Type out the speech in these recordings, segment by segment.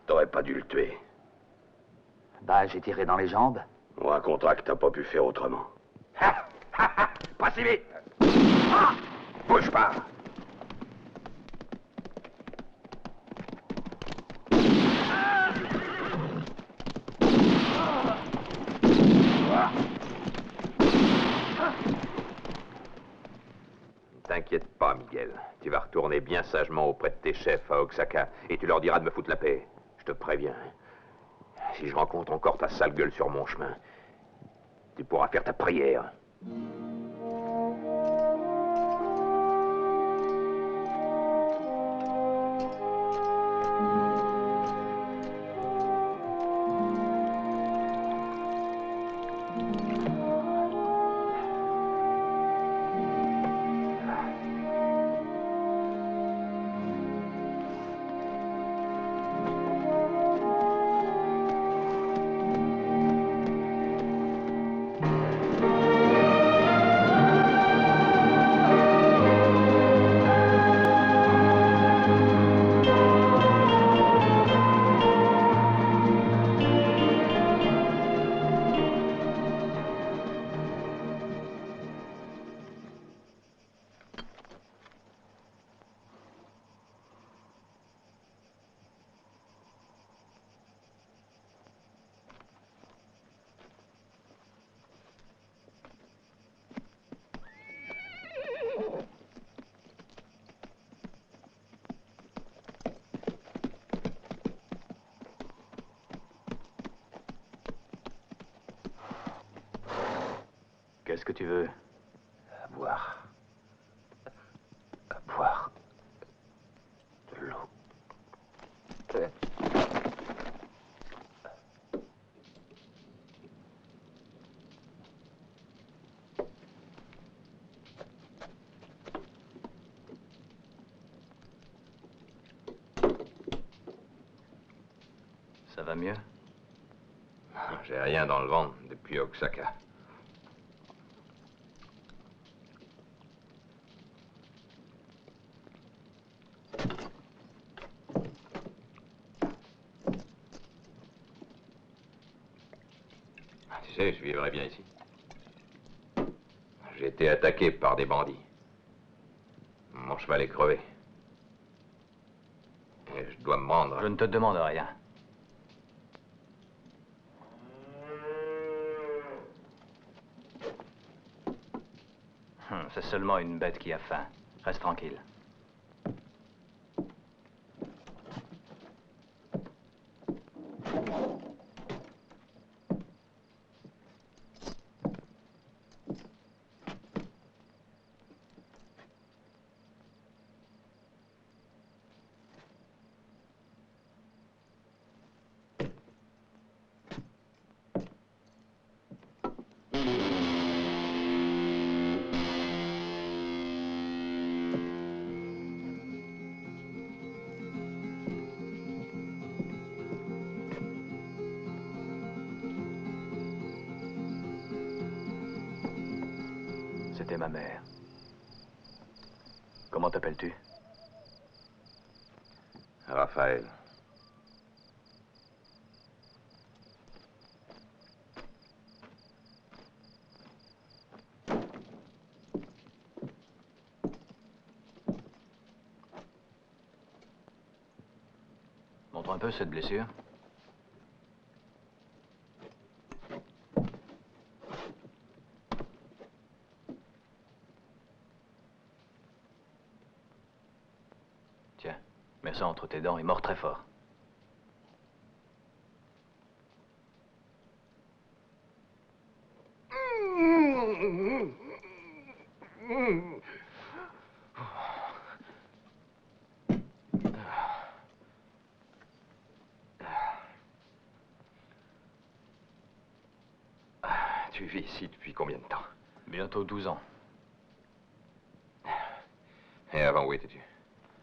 T'aurais pas dû le tuer. Bah, j'ai tiré dans les jambes. On racontera que t'as pas pu faire autrement. Pas si vite. Ah, bouge pas. T'inquiète pas, Miguel. Tu vas retourner bien sagement auprès de tes chefs à Oaxaca et tu leur diras de me foutre la paix. Je te préviens. Si je rencontre encore ta sale gueule sur mon chemin, tu pourras faire ta prière. Qu'est-ce que tu veux? À boire. À boire. De l'eau. Ça va mieux? J'ai rien dans le ventre depuis Oaxaca. Tu sais, je vivrais bien ici. J'ai été attaqué par des bandits. Mon cheval est crevé. Et je dois me rendre. Je ne te demande rien. C'est seulement une bête qui a faim. Reste tranquille. C'était ma mère. Comment t'appelles-tu? Raphaël. Montre un peu cette blessure. Tiens, mets ça entre tes dents et mords très fort. Tu vis ici depuis combien de temps? Bientôt 12 ans. Et avant, où étais-tu?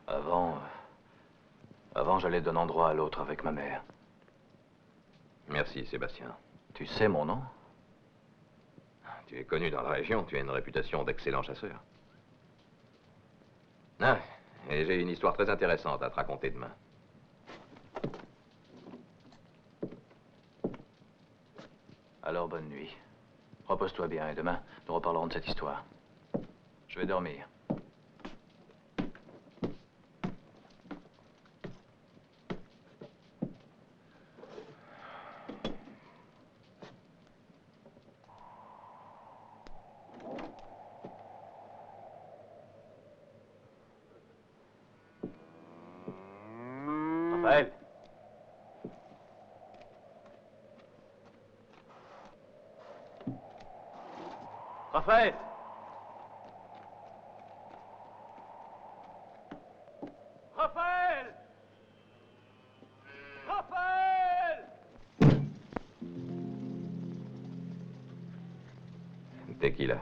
Avant, j'allais d'un endroit à l'autre avec ma mère. Merci, Sébastien. Tu sais mon nom? Tu es connu dans la région, tu as une réputation d'excellent chasseur. Ah, et j'ai une histoire très intéressante à te raconter demain. Alors, bonne nuit. Repose-toi bien et demain, nous reparlerons de cette histoire. Je vais dormir. Raphaël. Raphaël. Raphaël. Raphaël. Tequila.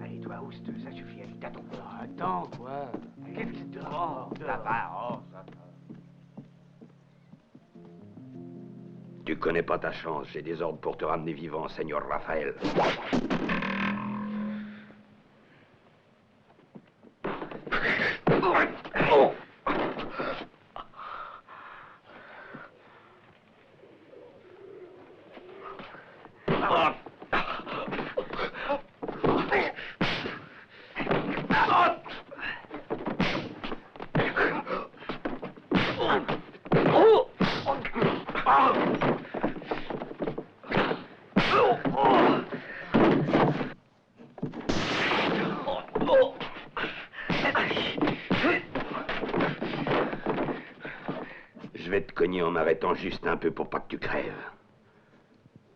Allez, toi, Oust, ça suffit, allez, t'attends. Attends, quoi. Qu'est-ce qui te rend? Ça va, oh, ça va. Tu connais pas ta chance. J'ai des ordres pour te ramener vivant, Seigneur Raphaël. Je vais te cogner en m'arrêtant juste un peu pour pas que tu crèves.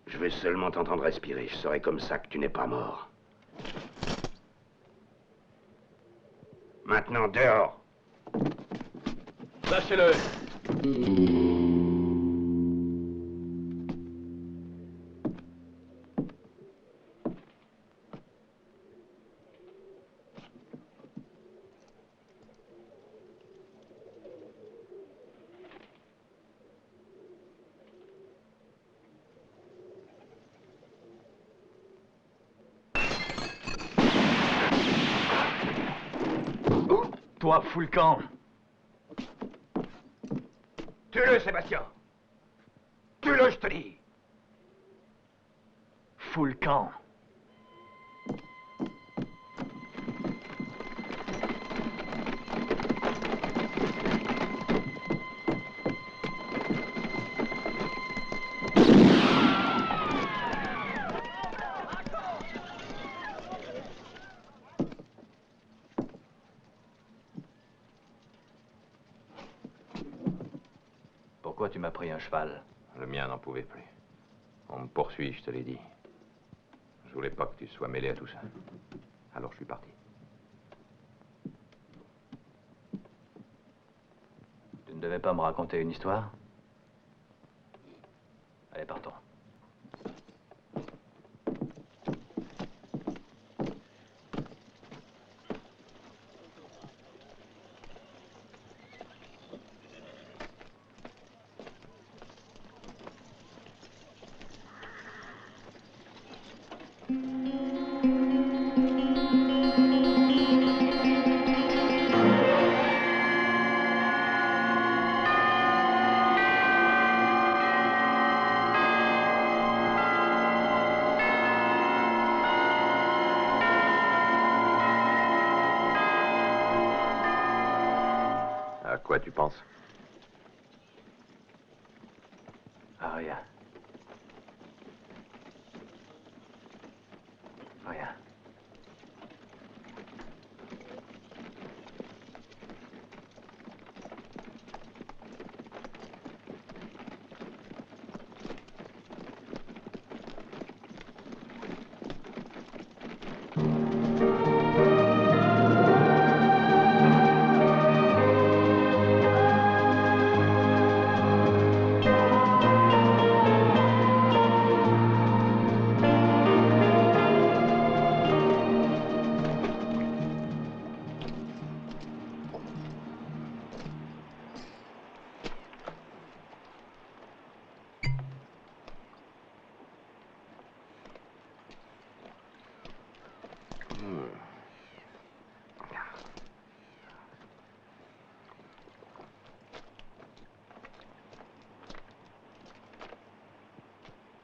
Je vais seulement t'entendre respirer. Je saurai comme ça que tu n'es pas mort. Maintenant, dehors. Lâchez-le. Toi, fous le camp. Tue-le, Sébastien. Tue-le, je te dis. Fous le camp. Pourquoi tu m'as pris un cheval? Le mien n'en pouvait plus. On me poursuit, je te l'ai dit. Je voulais pas que tu sois mêlé à tout ça. Alors je suis parti. Tu ne devais pas me raconter une histoire? Allez, partons. À quoi tu penses? Ah, rien. Rien.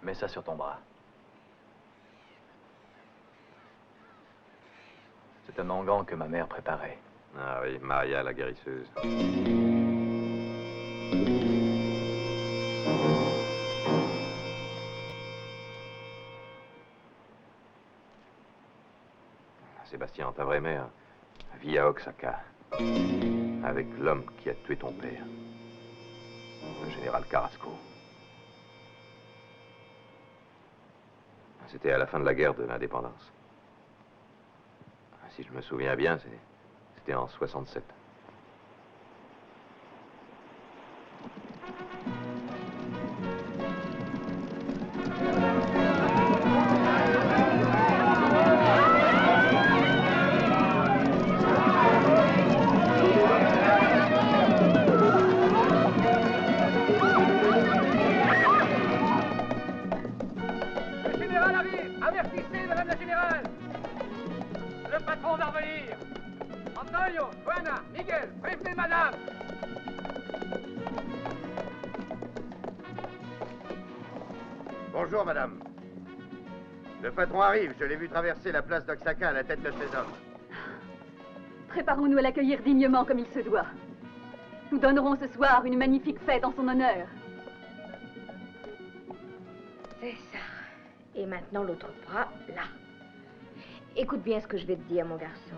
Mets ça sur ton bras. C'est un onguent que ma mère préparait. Ah oui, Maria, la guérisseuse. Sébastien, ta vraie mère vit à Oaxaca, avec l'homme qui a tué ton père, le général Carrasco. C'était à la fin de la guerre de l'indépendance. Si je me souviens bien, c'était en 67. Le général arrive! Avertissez, madame la générale! Le patron va revenir! Antonio, Juana, Miguel, prévenez madame! Bonjour, madame. Le patron arrive. Je l'ai vu traverser la place d'Oaxaca à la tête de ses hommes. Préparons-nous à l'accueillir dignement comme il se doit. Nous donnerons ce soir une magnifique fête en son honneur. C'est ça. Et maintenant, l'autre bras, là. Écoute bien ce que je vais te dire, mon garçon.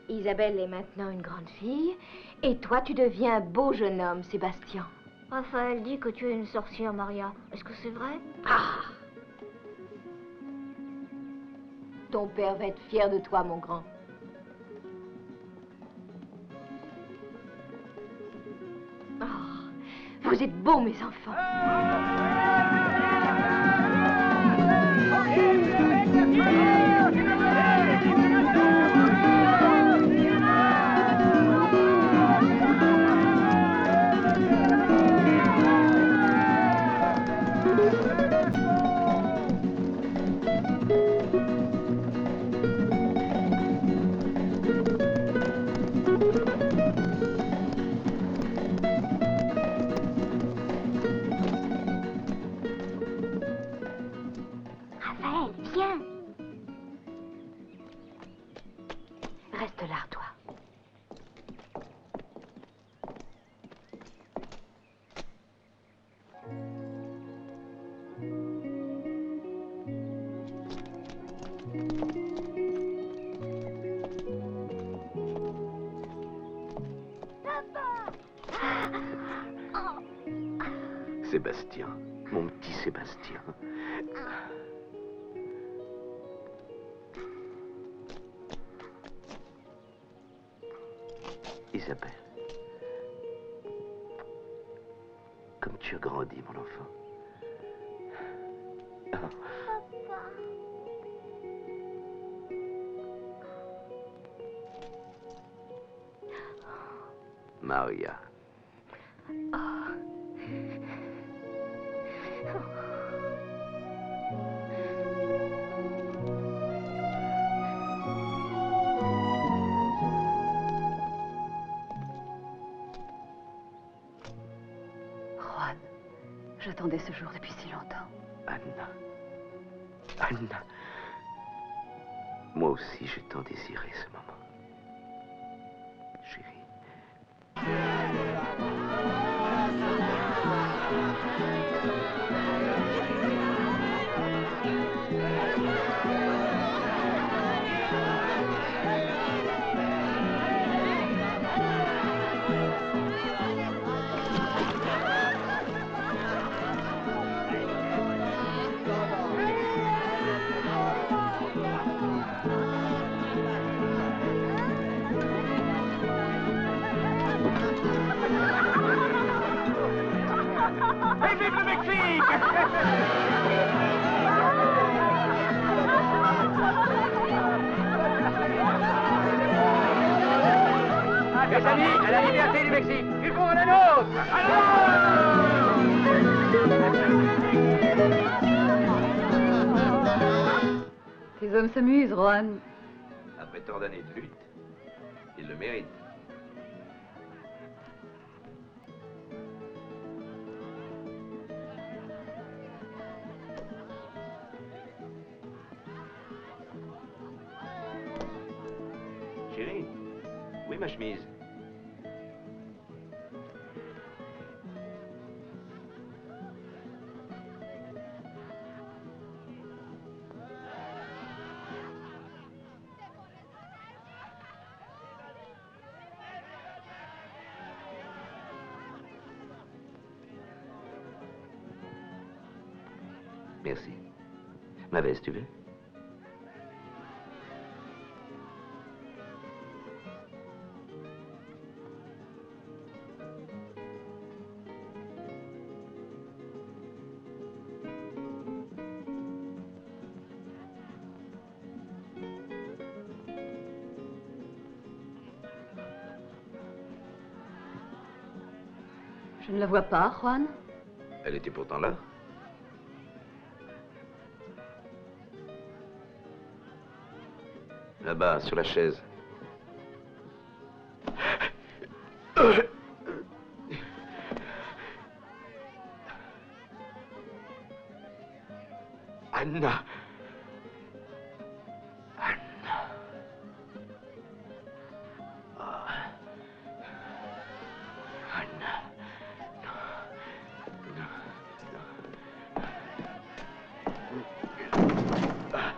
Isabelle est maintenant une grande fille, et toi, tu deviens un beau jeune homme, Sébastien. Raphaël dit que tu es une sorcière, Maria. Est-ce que c'est vrai? Ah! Ton père va être fier de toi, mon grand. Oh, vous êtes beaux, mes enfants. Raphaël, viens. Reste là, toi. Sébastien, mon petit Sébastien. Isabelle, comme tu as grandi, mon enfant. Maria. Juan, j'attendais ce jour depuis si longtemps. Anna. Anna. Moi aussi, j'ai tant désiré ce moment. Chérie. Et vive le Mexique! Mes amis, à la liberté du Mexique! Vivons à la nôtre! Tes hommes s'amusent, Juan. Après tant d'années de lutte, il le mérite. Chérie? Oui, ma chemise. Merci. Ma veste, tu veux? Je ne la vois pas, Juan. Elle était pourtant là. Là-bas, sur la chaise. Anna. Anna. Oh. Anna. Non. Non. Ah.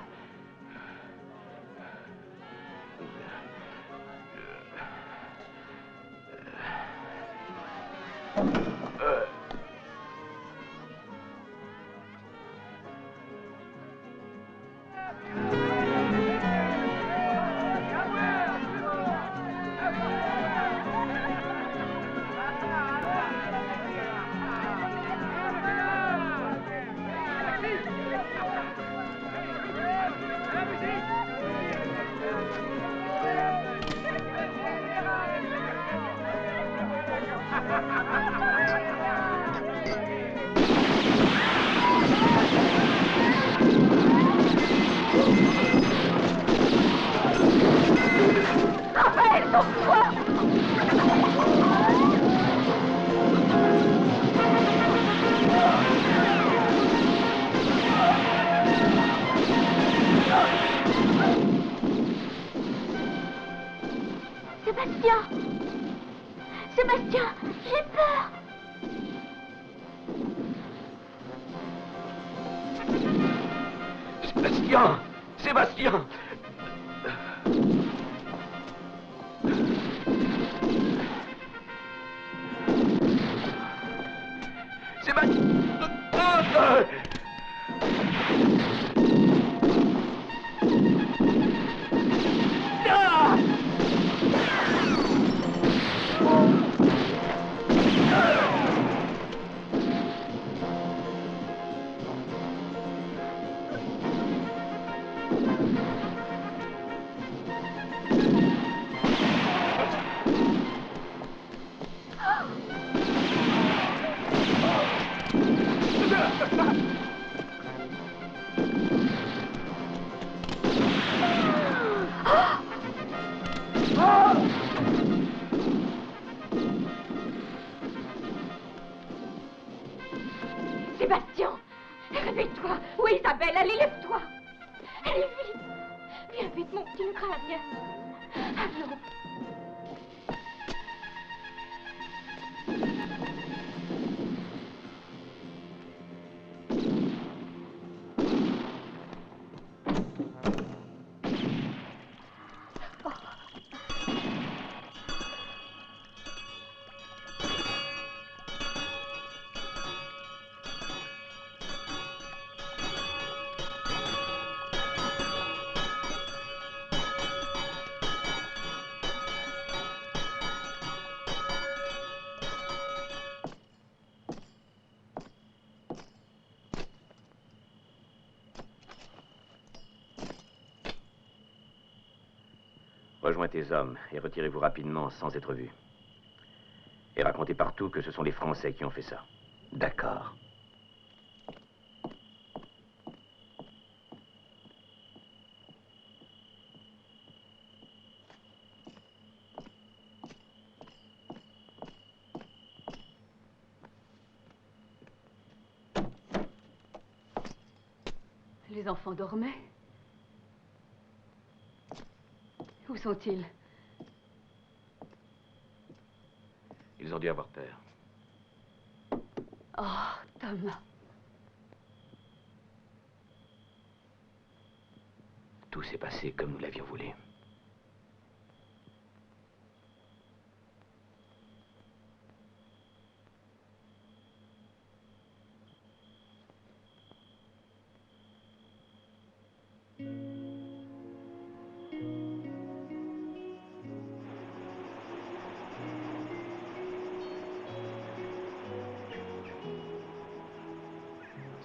Raphaël, sauve-toi! Sébastien! Sébastien, j'ai peur! Sébastien! Sébastien! Sébastien! Sébastien, réveille-toi. Oui, Isabelle, allez, lève-toi. Allez, vite. Viens vite, mon petit, ne crains rien. Allons. Rejoins tes hommes et retirez-vous rapidement sans être vus. Et racontez partout que ce sont les Français qui ont fait ça. D'accord. Les enfants dormaient. Où sont-ils? Ils ont dû avoir peur. Oh, Thomas. Tout s'est passé comme nous l'avions voulu.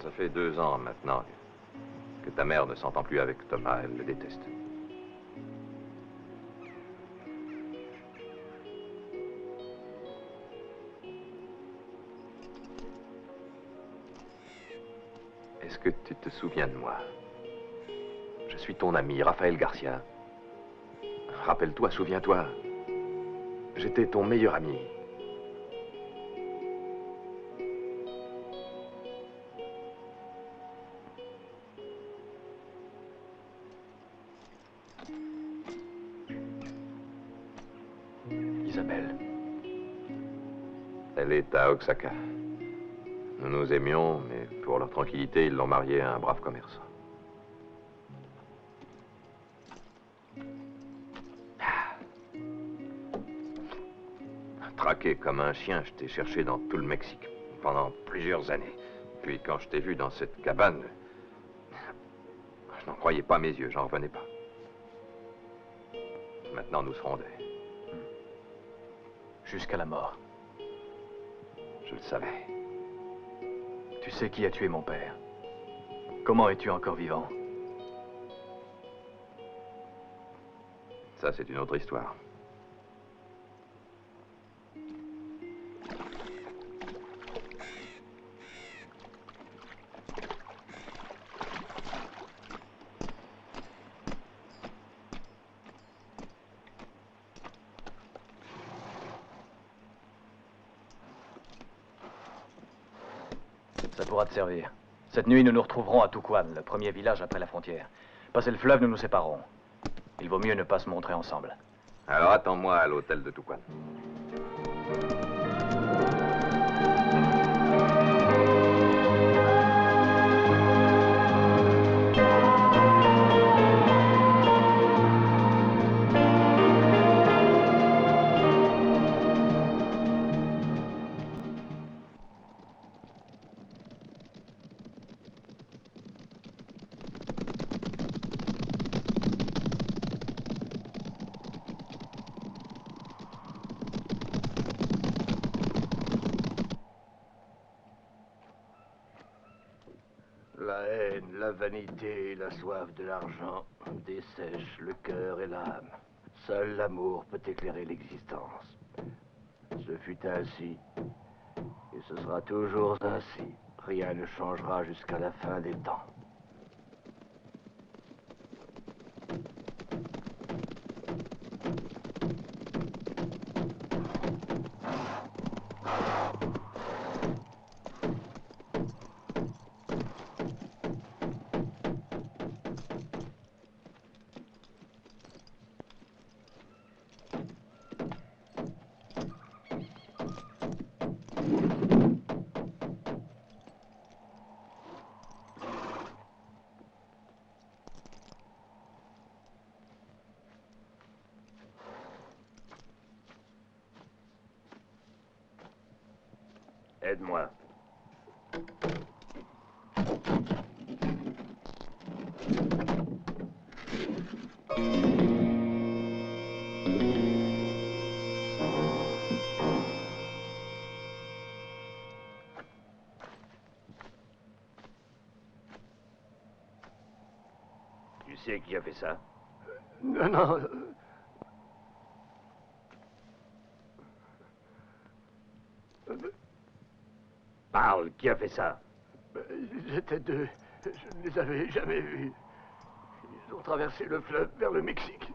Ça fait 2 ans maintenant que ta mère ne s'entend plus avec Thomas. Elle le déteste. Est-ce que tu te souviens de moi? Je suis ton ami, Raphaël Garcia. Rappelle-toi, souviens-toi. J'étais ton meilleur ami. Isabelle. Elle est à Oaxaca. Nous nous aimions, mais pour leur tranquillité, ils l'ont mariée à un brave commerçant. Traqué comme un chien, je t'ai cherché dans tout le Mexique pendant plusieurs années. Puis quand je t'ai vu dans cette cabane, je n'en croyais pas mes yeux, j'en revenais pas. Maintenant, nous serons deux. Jusqu'à la mort. Je le savais. Tu sais qui a tué mon père? Comment es-tu encore vivant? Ça, c'est une autre histoire. Ça pourra te servir. Cette nuit, nous nous retrouverons à Tucuan, le premier village après la frontière. Passé le fleuve, nous nous séparerons. Il vaut mieux ne pas se montrer ensemble. Alors attends-moi à l'hôtel de Tucuan. La haine, la vanité, la soif de l'argent dessèchent le cœur et l'âme. Seul l'amour peut éclairer l'existence. Ce fut ainsi, et ce sera toujours ainsi. Rien ne changera jusqu'à la fin des temps. Aide-moi. Tu sais qui a fait ça? Non, non. Parle, qui a fait ça? J'étais deux. Je ne les avais jamais vus. Ils ont traversé le fleuve vers le Mexique.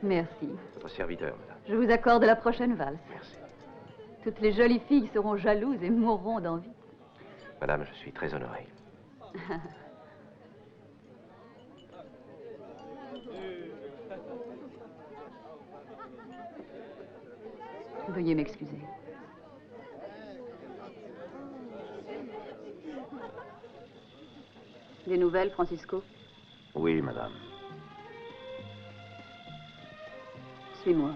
Merci. Votre serviteur, madame. Je vous accorde la prochaine valse. Merci. Toutes les jolies filles seront jalouses et mourront d'envie. Madame, je suis très honoré. Veuillez m'excuser. Des nouvelles, Francisco? Oui, madame. Suis-moi.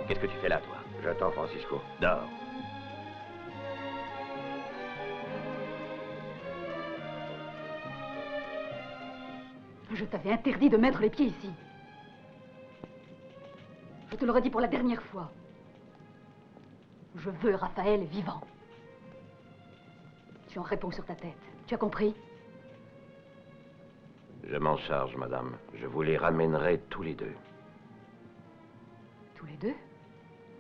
Qu'est-ce que tu fais là, toi? J'attends Francisco. Dors. Je t'avais interdit de mettre les pieds ici. Je te le redis pour la dernière fois. Je veux Raphaël vivant. Tu en réponds sur ta tête. Tu as compris? Je m'en charge, madame. Je vous les ramènerai tous les deux. Tous les deux?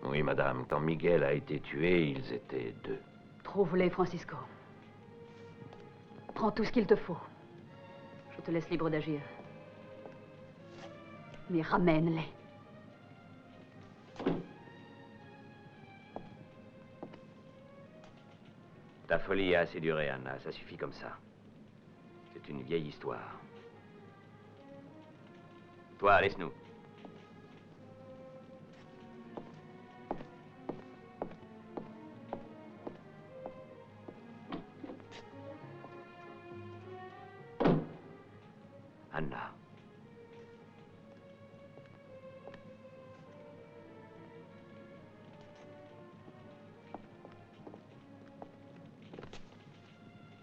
Oui, madame. Quand Miguel a été tué, ils étaient deux. Trouve-les, Francisco. Prends tout ce qu'il te faut. Je te laisse libre d'agir. Mais ramène-les. Ta folie a assez duré, Anna. Ça suffit comme ça. C'est une vieille histoire. Toi, laisse-nous. Anna.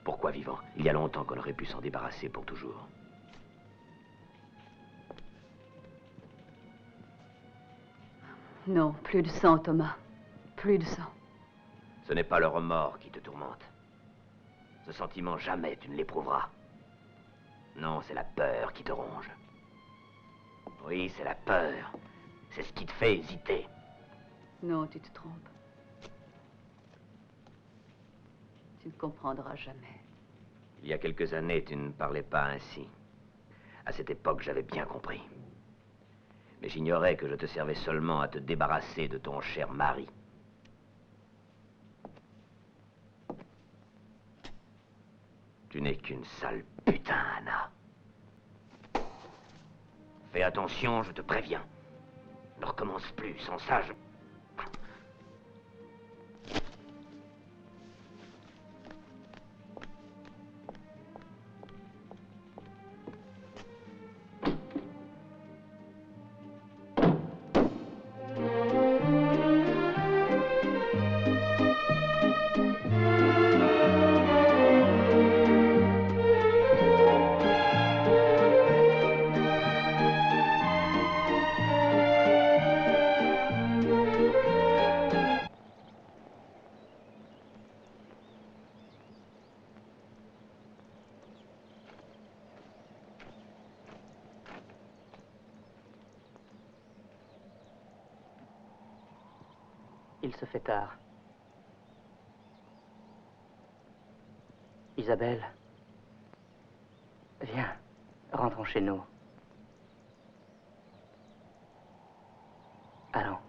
Pourquoi vivant? Il y a longtemps qu'on aurait pu s'en débarrasser pour toujours. Non, plus de sang, Thomas. Plus de sang. Ce n'est pas le remords qui te tourmente. Ce sentiment, jamais tu ne l'éprouveras. Non, c'est la peur qui te ronge. Oui, c'est la peur. C'est ce qui te fait hésiter. Non, tu te trompes. Tu ne comprendras jamais. Il y a quelques années, tu ne parlais pas ainsi. À cette époque, j'avais bien compris. Mais j'ignorais que je te servais seulement à te débarrasser de ton cher mari. Tu n'es qu'une sale putain, Anna. Fais attention, je te préviens. Ne recommence plus, sans ça, je... Il se fait tard. Isabelle, viens, rentrons chez nous. Allons.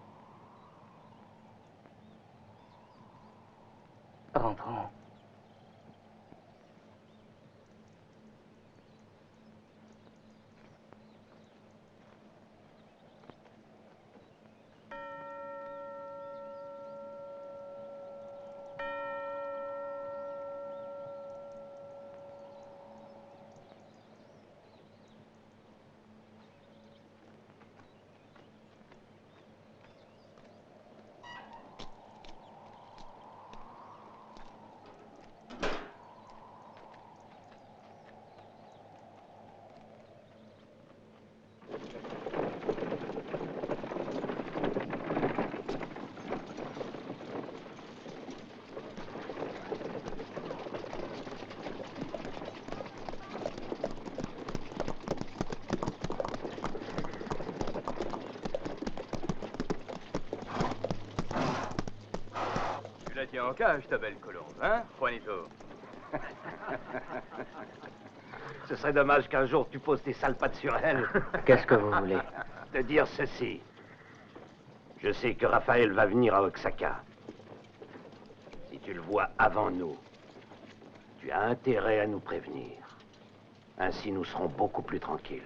Rentrons. bien en cage, ta belle colombe, hein, Juanito? Ce serait dommage qu'un jour tu poses tes sales pattes sur elle. Qu'est-ce que vous voulez? Te dire ceci. Je sais que Raphaël va venir à Oaxaca. Si tu le vois avant nous, tu as intérêt à nous prévenir. Ainsi, nous serons beaucoup plus tranquilles.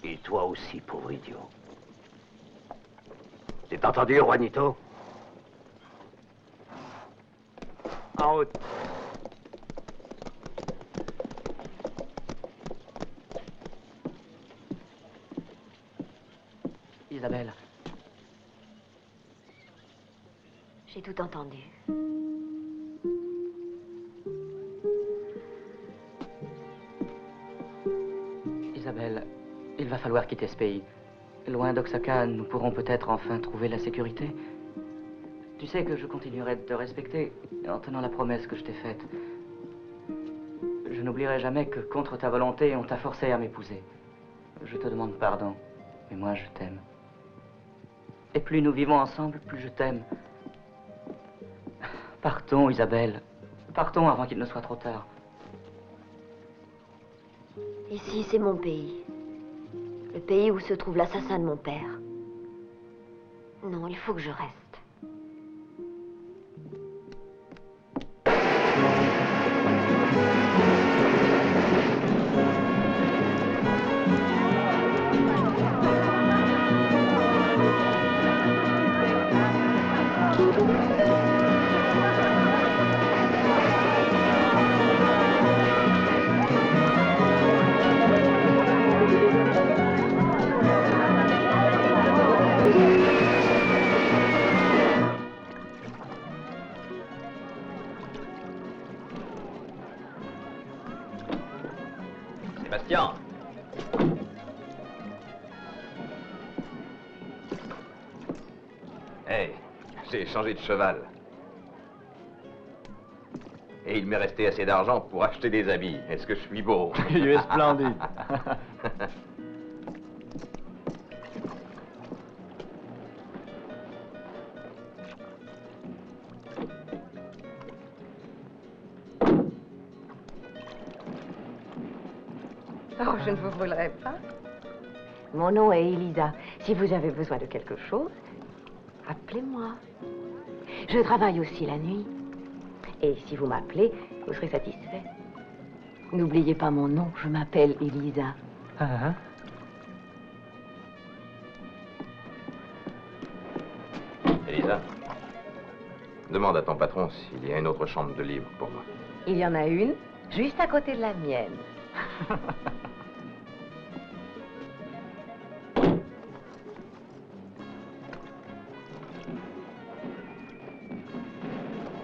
Et toi aussi, pauvre idiot. C'est entendu, Juanito? En route. Isabelle. J'ai tout entendu. Isabelle, il va falloir quitter ce pays. Loin d'Oaxaca, nous pourrons peut-être enfin trouver la sécurité. Tu sais que je continuerai de te respecter en tenant la promesse que je t'ai faite. Je n'oublierai jamais que contre ta volonté, on t'a forcé à m'épouser. Je te demande pardon, mais moi je t'aime. Et plus nous vivons ensemble, plus je t'aime. Partons, Isabelle. Partons avant qu'il ne soit trop tard. Ici, c'est mon pays. Le pays où se trouve l'assassin de mon père. Non, il faut que je reste. Sébastien. Hey, j'ai changé de cheval. Et il m'est resté assez d'argent pour acheter des habits. Est-ce que je suis beau? Tu es splendide. Oh, je ne vous brûlerai pas. Mon nom est Elisa. Si vous avez besoin de quelque chose, appelez-moi. Je travaille aussi la nuit. Et si vous m'appelez, vous serez satisfait. N'oubliez pas mon nom, je m'appelle Elisa. Elisa, demande à ton patron s'il y a une autre chambre de libre pour moi. Il y en a une, juste à côté de la mienne.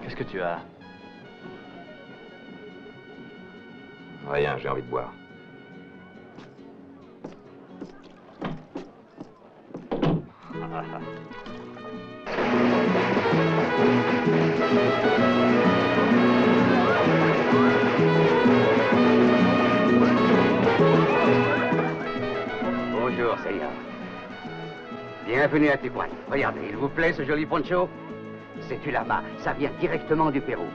Qu'est-ce que tu as? Rien, j'ai envie de boire. Bonjour, Seigneur. Bienvenue à Tijuana. Regardez, il vous plaît ce joli poncho? C'est du lama, ça vient directement du Pérou.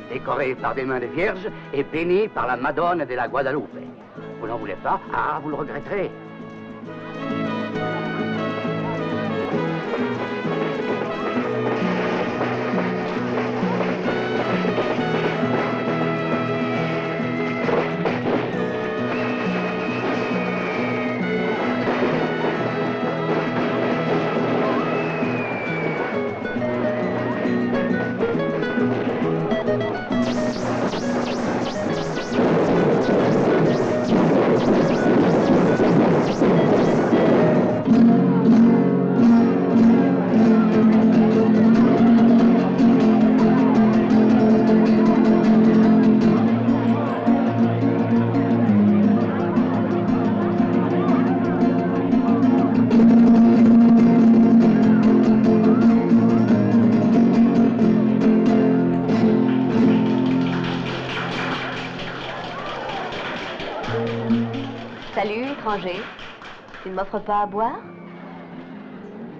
Décoré par des mains de vierges et béni par la Madone de la Guadalupe. Vous n'en voulez pas? Ah, vous le regretterez. Salut, étranger. Tu ne m'offres pas à boire?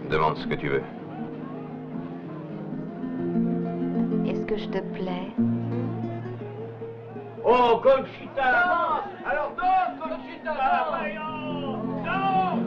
Demande ce que tu veux. te plaît? Oh, Conchita! Alors danse, Conchita! Voyons! Danse!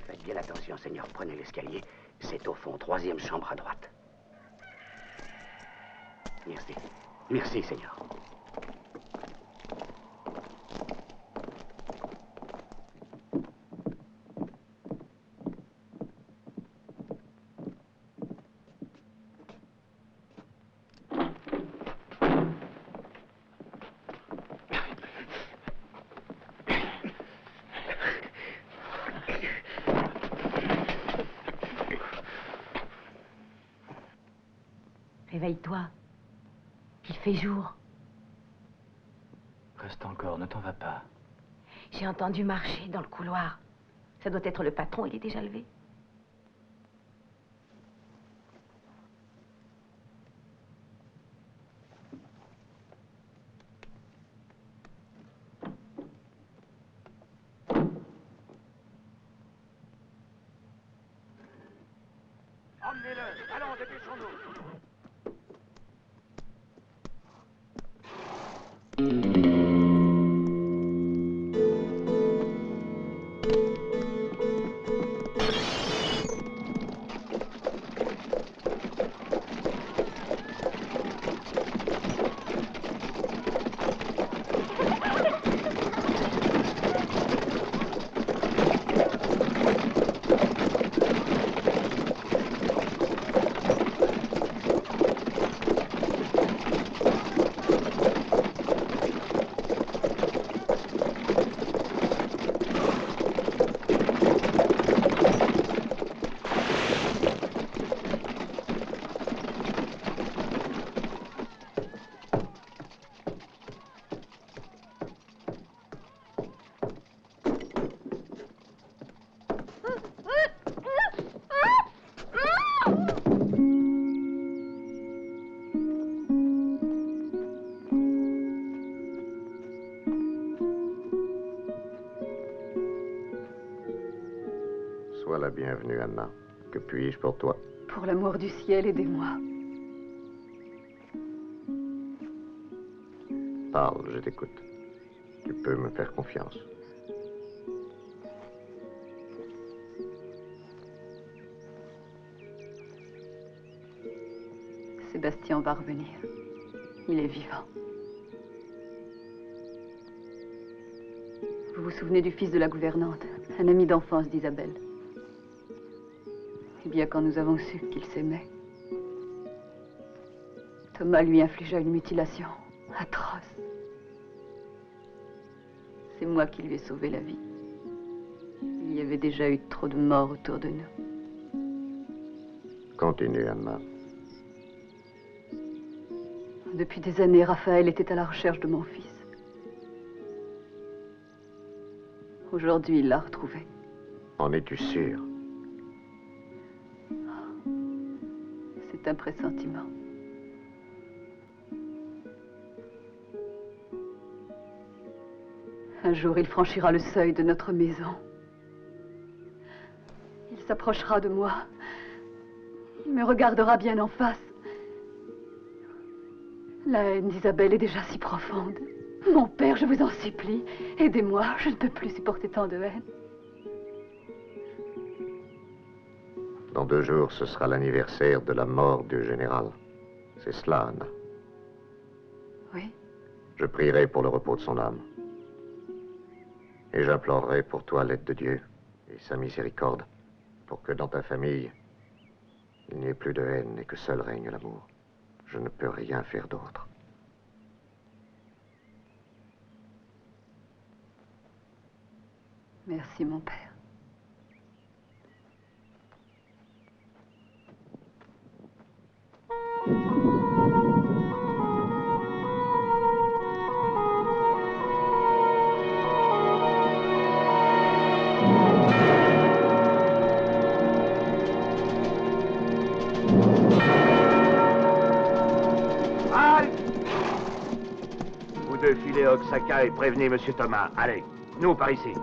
Faites bien attention, Seigneur. Prenez l'escalier. C'est au fond, 3e chambre à droite. Merci. Merci, Seigneur. Réveille-toi. Il fait jour. Reste encore, ne t'en va pas. J'ai entendu marcher dans le couloir. Ça doit être le patron, il est déjà levé. Emmenez-le! Allons, dépêchons-nous! Sois la bienvenue, Anna. Que puis-je pour toi? Pour l'amour du ciel, aidez-moi. Parle, je t'écoute. Tu peux me faire confiance. Sébastien va revenir. Il est vivant. Vous vous souvenez du fils de la gouvernante, un ami d'enfance d'Isabelle? Eh bien, quand nous avons su qu'il s'aimait, Thomas lui infligea une mutilation atroce. C'est moi qui lui ai sauvé la vie. Il y avait déjà eu trop de morts autour de nous. Continue, Anna. Depuis des années, Raphaël était à la recherche de mon fils. Aujourd'hui, il l'a retrouvé. En es-tu sûr? C'est un pressentiment. Un jour, il franchira le seuil de notre maison. Il s'approchera de moi. Il me regardera bien en face. La haine d'Isabelle est déjà si profonde. Mon père, je vous en supplie, aidez-moi. Je ne peux plus supporter tant de haine. Dans 2 jours, ce sera l'anniversaire de la mort du général. C'est cela, Anna. Oui. Je prierai pour le repos de son âme. Et j'implorerai pour toi l'aide de Dieu et sa miséricorde, pour que dans ta famille, il n'y ait plus de haine et que seul règne l'amour. Je ne peux rien faire d'autre. Merci, mon père. Vous deux filez à Oaxaca et prévenez Monsieur Thomas. Allez, nous par ici.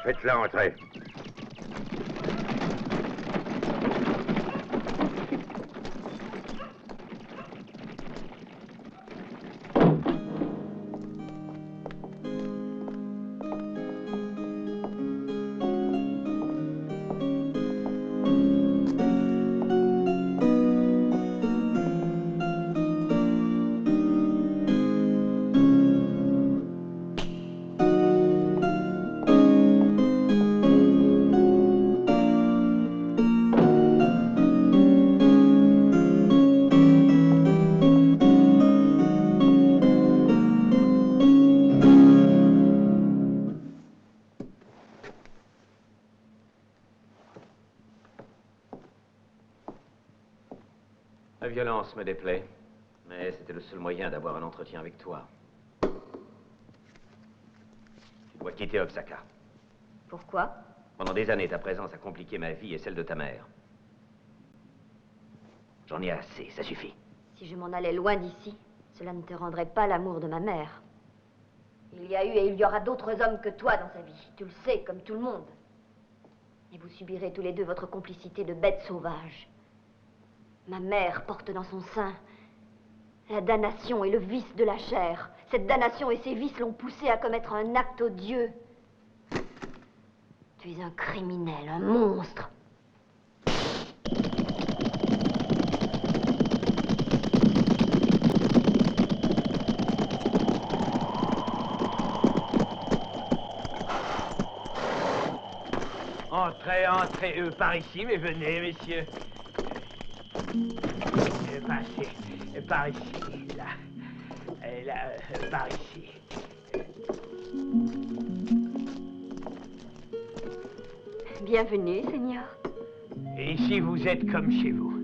Faites-la entrer. La violence me déplaît, mais c'était le seul moyen d'avoir un entretien avec toi. Tu dois quitter Oaxaca. Pourquoi? Pendant des années, ta présence a compliqué ma vie et celle de ta mère. J'en ai assez, ça suffit. Si je m'en allais loin d'ici, cela ne te rendrait pas l'amour de ma mère. Il y a eu et il y aura d'autres hommes que toi dans sa vie. Tu le sais, comme tout le monde. Et vous subirez tous les deux votre complicité de bêtes sauvages. Ma mère porte dans son sein la damnation et le vice de la chair. Cette damnation et ses vices l'ont poussée à commettre un acte odieux. Tu es un criminel, un monstre. Entrez, entrez, par ici, mais venez, messieurs. Passez, par ici, là. Et là, par ici. Bienvenue, Seigneur. Et ici, vous êtes comme chez vous.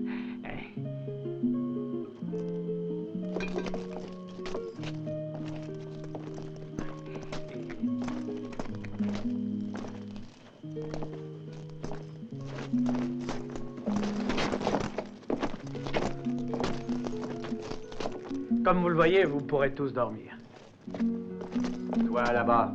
Comme vous le voyez, vous pourrez tous dormir. Toi là-bas.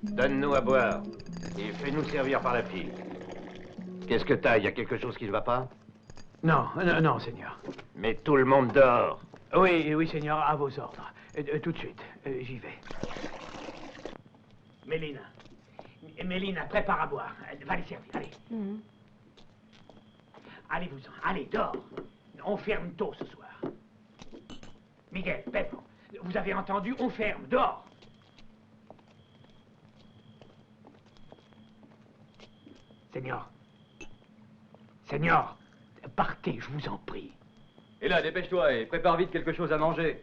Donne-nous à boire et fais-nous servir par la file. Qu'est-ce que t'as? Y a quelque chose qui ne va pas? Non, non, Seigneur. Mais tout le monde dort. Oui, oui, Seigneur, à vos ordres. Tout de suite, j'y vais. Mélina, prépare à boire. Va les servir, allez. Allez-vous-en, allez, dors. On ferme tôt ce soir. Miguel, Pedro, vous avez entendu? On ferme, dors. Seigneur, partez, je vous en prie. Et là, dépêche-toi et prépare vite quelque chose à manger.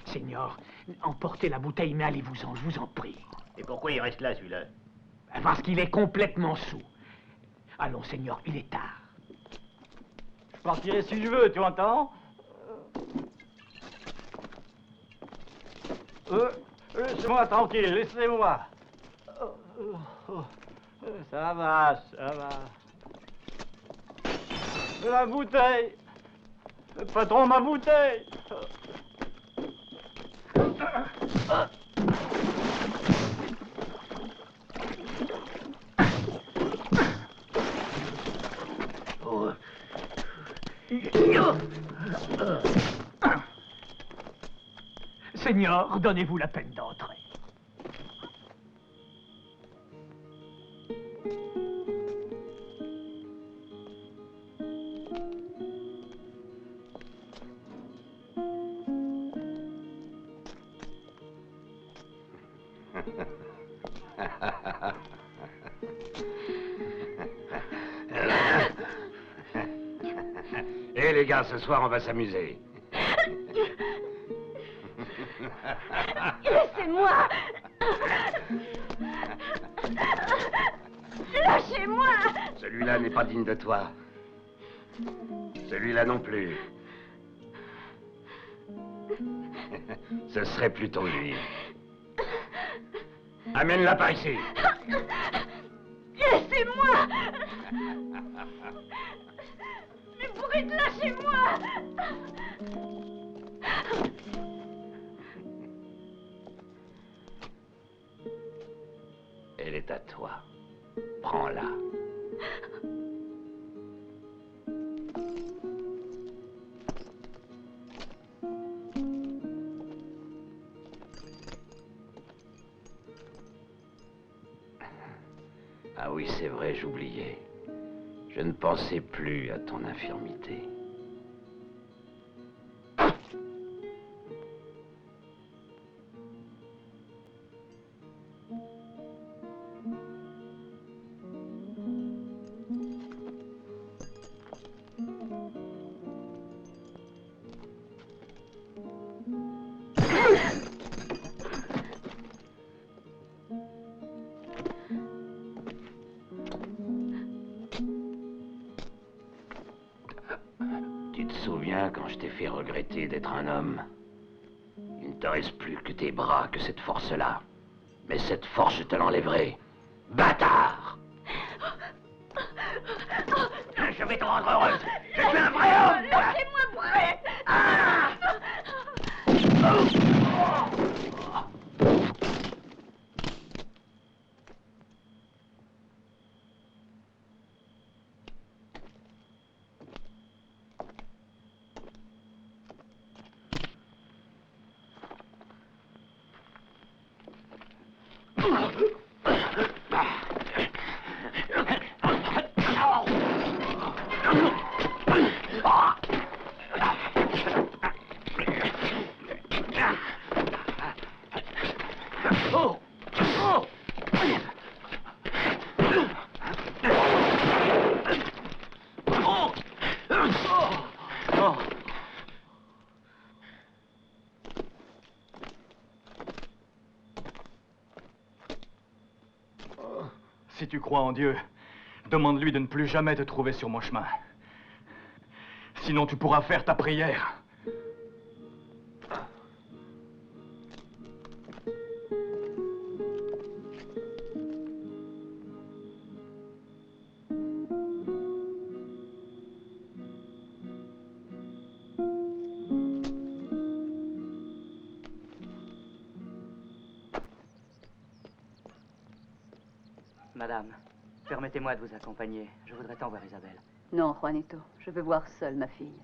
Seigneur, emportez la bouteille, mais allez-vous-en, je vous en prie. Et pourquoi il reste là, celui-là? Parce qu'il est complètement saoul. Allons, Seigneur, il est tard. Je partirai si je veux, tu entends? Laissez-moi tranquille, laissez-moi. Ça va, ça va. La bouteille. Patron, ma bouteille. Seigneur, donnez-vous la peine d'entrer. Eh les gars, ce soir on va s'amuser. Laissez-moi! Lâchez-moi! Celui-là n'est pas digne de toi. Celui-là non plus. Ce serait plutôt lui. Amène-la par ici. Laissez-moi! Mais brute, lâchez-moi! Elle est à toi. Prends-la. Ah oui, c'est vrai, j'oubliais. Je ne pensais plus à ton infirmité. Tu te souviens quand je t'ai fait regretter d'être un homme? Il ne te reste plus que tes bras, que cette force-là. Mais cette force, je te l'enlèverai. Bâtard! Je vais te rendre heureuse. Je suis un vrai homme! Lâchez-moi, brute! Si tu crois en Dieu, demande-lui de ne plus jamais te trouver sur mon chemin. Sinon, tu pourras faire ta prière. Madame, permettez-moi de vous accompagner. Je voudrais tant voir Isabelle. Non, Juanito, je veux voir seule ma fille.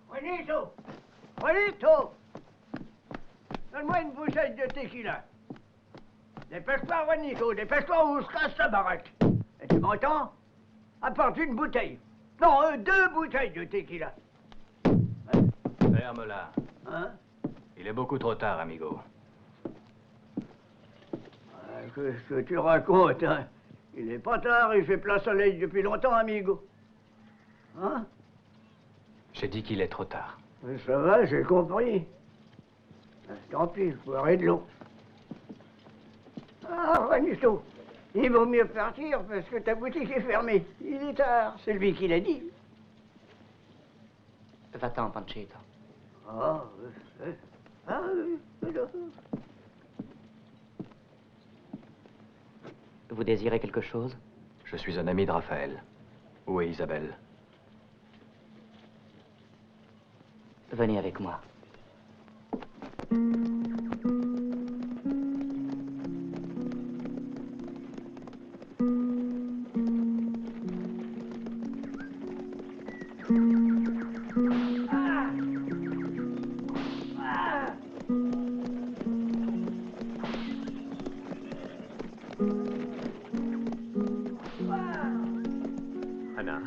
Juanito! Juanito! Donne-moi une bouteille de tequila. Dépêche-toi, Juanito, dépêche-toi ou on se casse la baraque. Et tu m'entends? Apporte une bouteille. Non, 2 bouteilles de tequila. Ferme-la. Hein? Il est beaucoup trop tard, amigo. Qu'est-ce que tu racontes, hein? Il est pas tard, il fait plein soleil depuis longtemps, amigo. Hein? J'ai dit qu'il est trop tard. Mais ça va, j'ai compris. Tant pis, je boirai de l'eau. Ah, Juanito, il vaut mieux partir parce que ta boutique est fermée. Il est tard, c'est lui qui l'a dit. Va-t'en, Panchito. Vous désirez quelque chose? Je suis un ami de Raphaël. Où est Isabelle? Venez avec moi. Anna.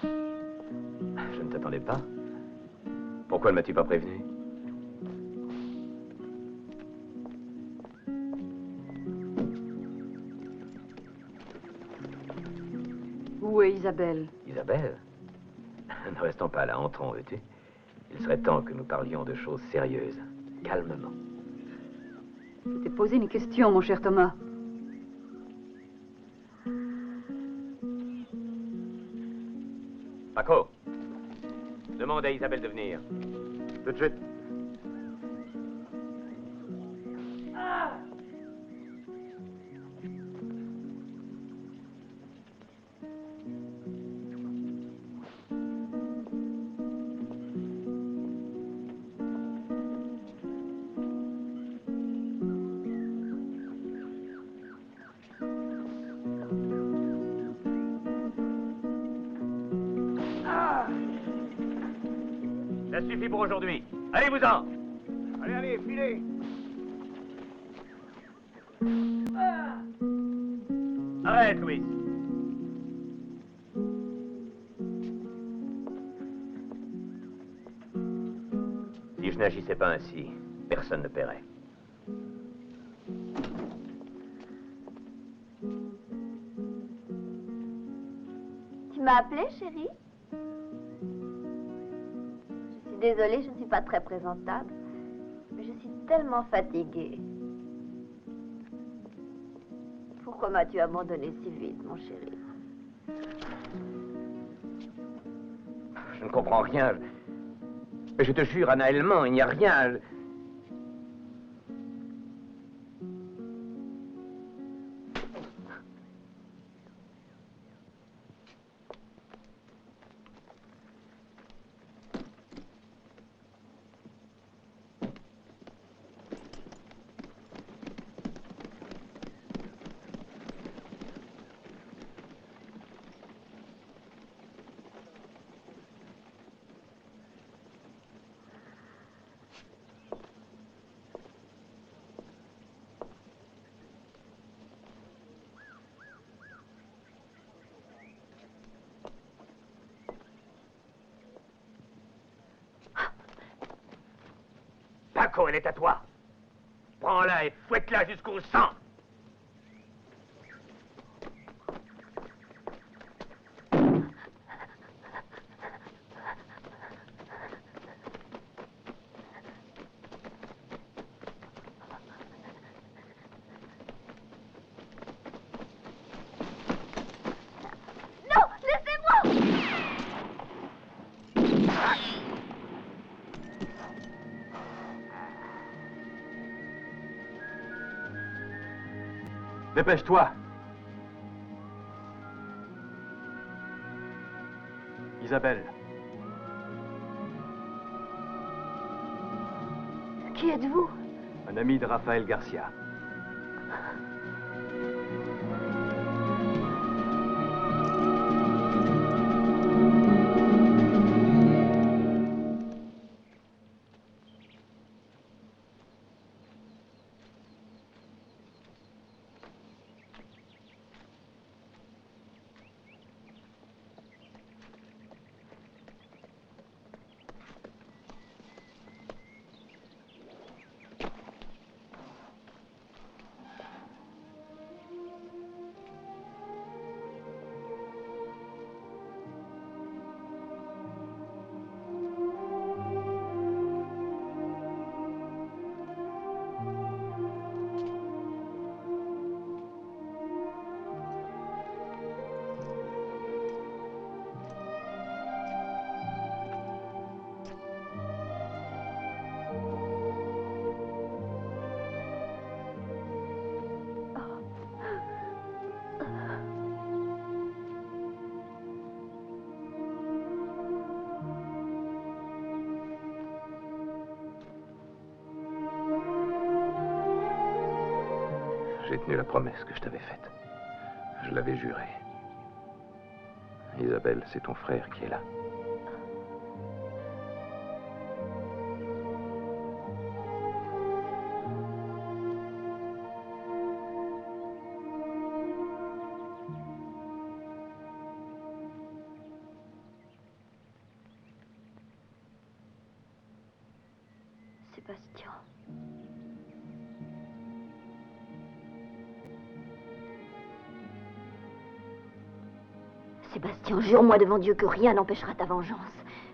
Je ne t'attendais pas. Pourquoi ne m'as-tu pas prévenu? Où est Isabelle? Isabelle? Ne restons pas là, entrons, veux-tu? Il serait temps que nous parlions de choses sérieuses, calmement. Je t'ai posé une question, mon cher Thomas. Paco, demande à Isabelle de venir. Tout de suite. Ça suffit pour aujourd'hui. Allez-vous-en! Allez, allez, filez! Arrête, Louis. Si je n'agissais pas ainsi, personne ne paierait. Tu m'as appelé, chérie? Je suis désolée, je ne suis pas très présentable. Mais je suis tellement fatiguée. Pourquoi m'as-tu abandonné si vite, mon chéri? Je ne comprends rien. Je te jure, Anna Hellman, il n'y a rien. Marco, elle est à toi. Prends-la et fouette-la jusqu'au sang. Dépêche-toi. Isabelle. Qui êtes-vous? Un ami de Rafael Garcia. J'ai tenu la promesse que je t'avais faite. Je l'avais juré. Isabelle, c'est ton frère qui est là. Sébastien. Sébastien, jure-moi devant Dieu que rien n'empêchera ta vengeance,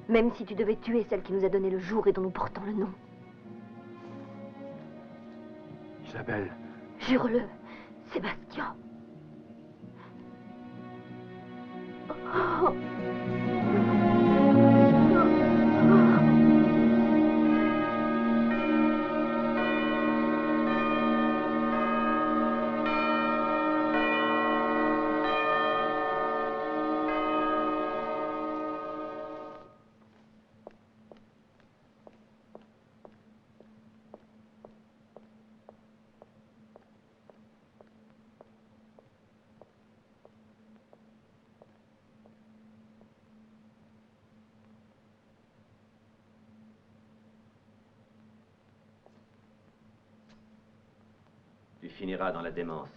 même si tu devais tuer celle qui nous a donné le jour et dont nous portons le nom. Isabelle. Jure-le, Sébastien. Oh. Tu finiras dans la démence.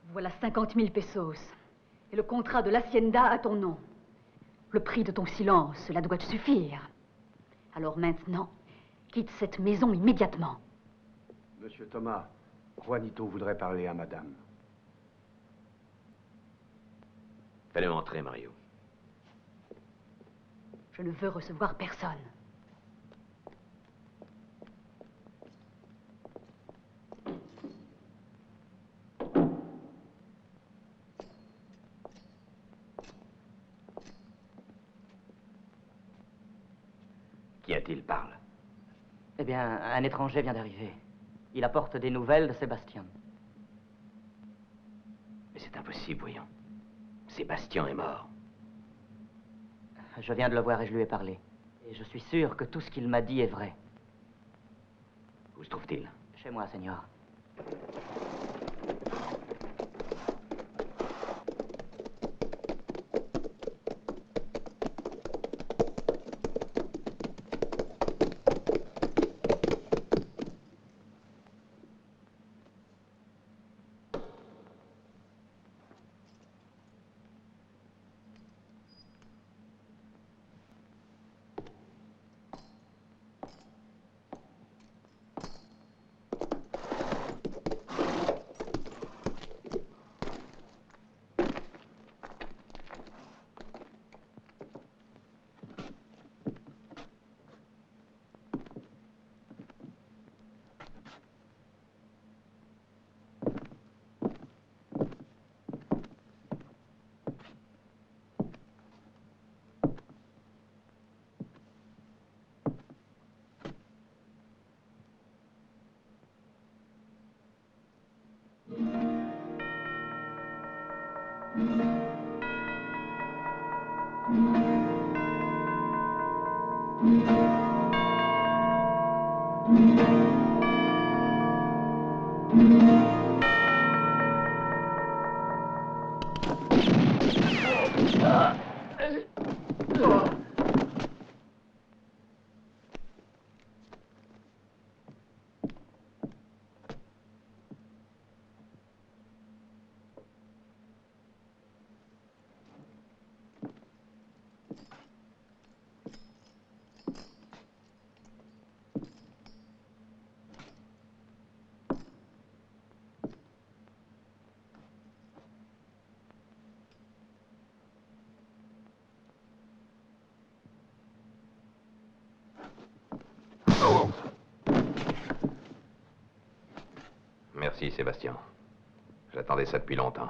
Voilà 50 000 pesos. Et le contrat de l'hacienda à ton nom. Le prix de ton silence, cela doit te suffire. Alors maintenant, quitte cette maison immédiatement. Monsieur Thomas, Juanito voudrait parler à madame. Fais-le entrer, Mario. Je ne veux recevoir personne. Qu'y a-t-il? Parle. Eh bien, un étranger vient d'arriver. Il apporte des nouvelles de Sébastien. Mais c'est impossible, voyons. Sébastien est mort. Je viens de le voir et je lui ai parlé. Et je suis sûr que tout ce qu'il m'a dit est vrai. Où se trouve-t-il? Chez moi, Seigneur. Merci, Sébastien. J'attendais ça depuis longtemps.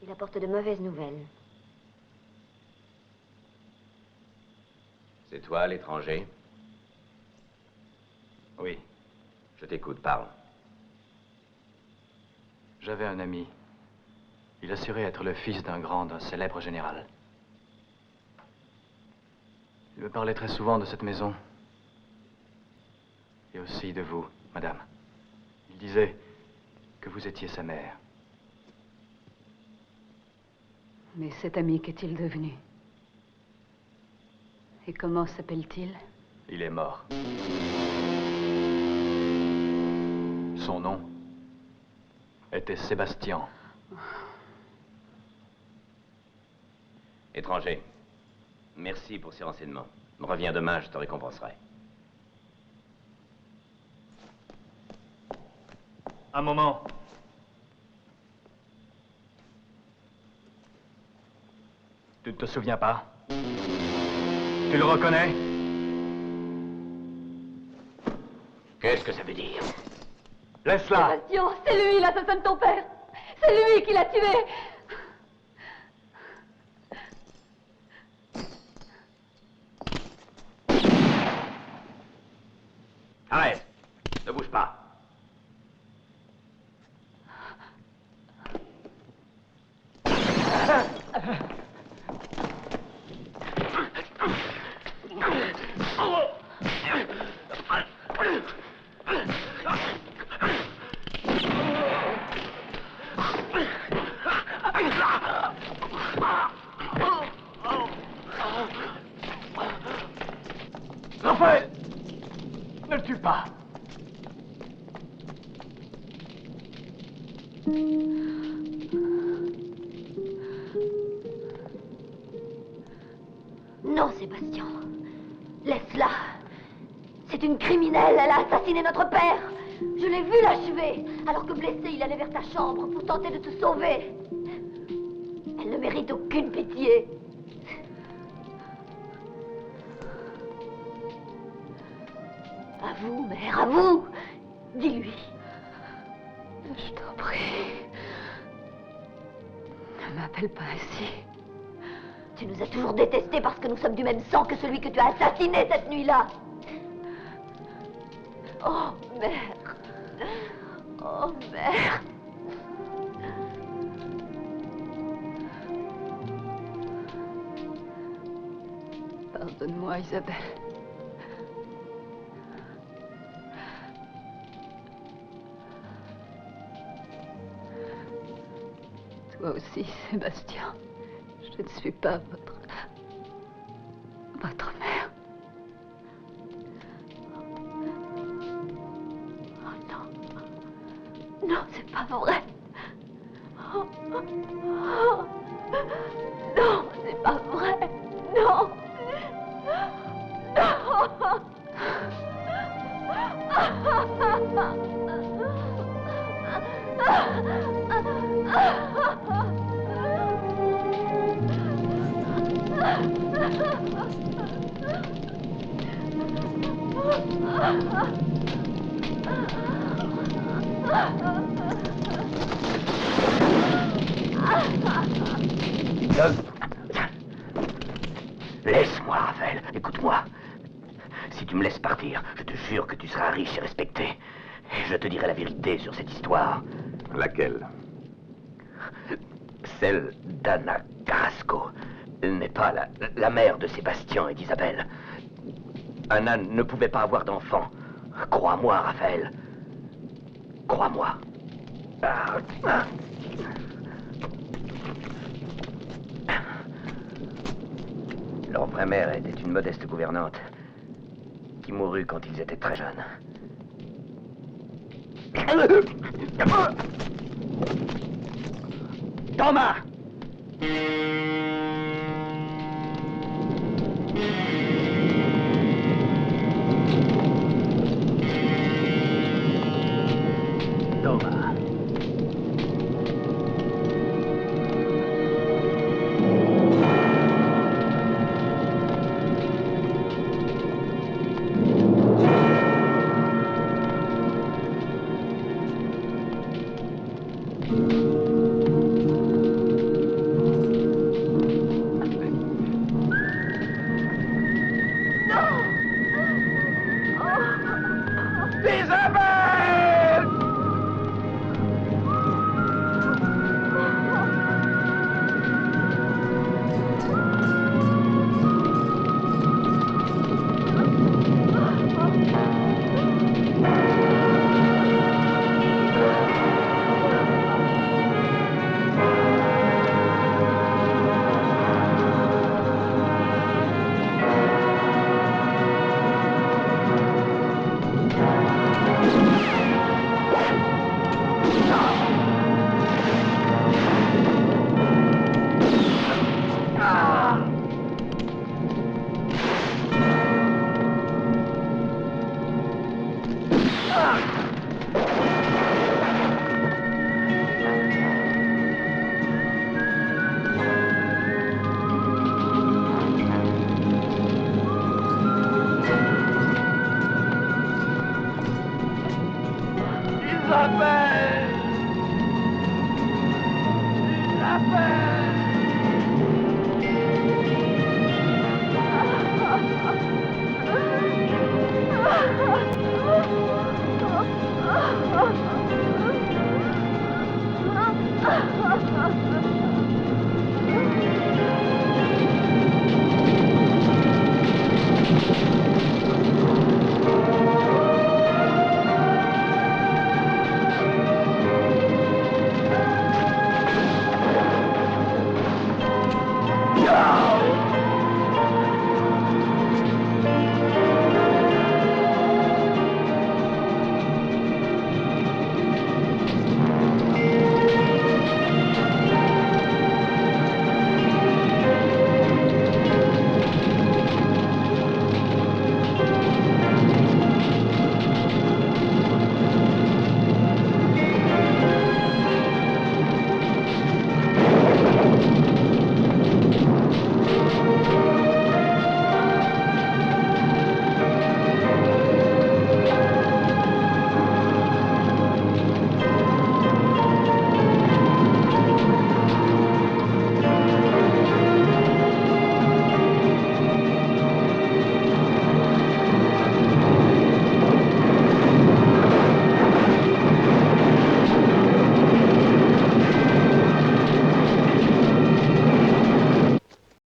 Il apporte de mauvaises nouvelles. C'est toi, l'étranger? Oui. Je t'écoute, parle. J'avais un ami. Il assurait être le fils d'un célèbre général. Il me parlait très souvent de cette maison. Et aussi de vous, madame. Il disait que vous étiez sa mère. Mais cet ami, qu'est-il devenu? Et comment s'appelle-t-il? Il est mort. Son nom était Sébastien. Étranger, merci pour ces renseignements. Reviens demain, je te récompenserai. Un moment. Tu ne te souviens pas? Tu le reconnais? Qu'est-ce que ça veut dire? Laisse-la! Sébastien, c'est lui l'assassin de ton père! C'est lui qui l'a tué! Arrête! Ne bouge pas! Raphaël! Ne le tue pas! Non, Sébastien. Laisse-la. C'est une criminelle, elle a assassiné notre père. Je l'ai vu l'achever, alors que blessé, il allait vers ta chambre pour tenter de te sauver. Elle ne mérite aucune pitié. À vous, mère, à vous. Dis-lui. Je t'en prie. Ne m'appelle pas ainsi. Tu nous as toujours détestés parce que nous sommes du même sang que celui que tu as assassiné cette nuit-là. Oh, mère. Oh, mère. Pardonne-moi, Isabelle. Toi aussi, Sébastien. Je ne suis pas votre mère. Oh non. Non, c'est pas vrai. Oh. Oh. Non, c'est pas vrai. Non. Non. Laisse-moi, Raphaël. Écoute-moi. Si tu me laisses partir, je te jure que tu seras riche et respecté. Et je te dirai la vérité sur cette histoire. Laquelle? Celle d'Anna Carrasco. Elle n'est pas la mère de Sébastien et d'Isabelle. Anna ne pouvait pas avoir d'enfant. Crois-moi, Raphaël. Crois-moi. Leur vraie mère était une modeste gouvernante qui mourut quand ils étaient très jeunes. Thomas! Thomas. Isabelle!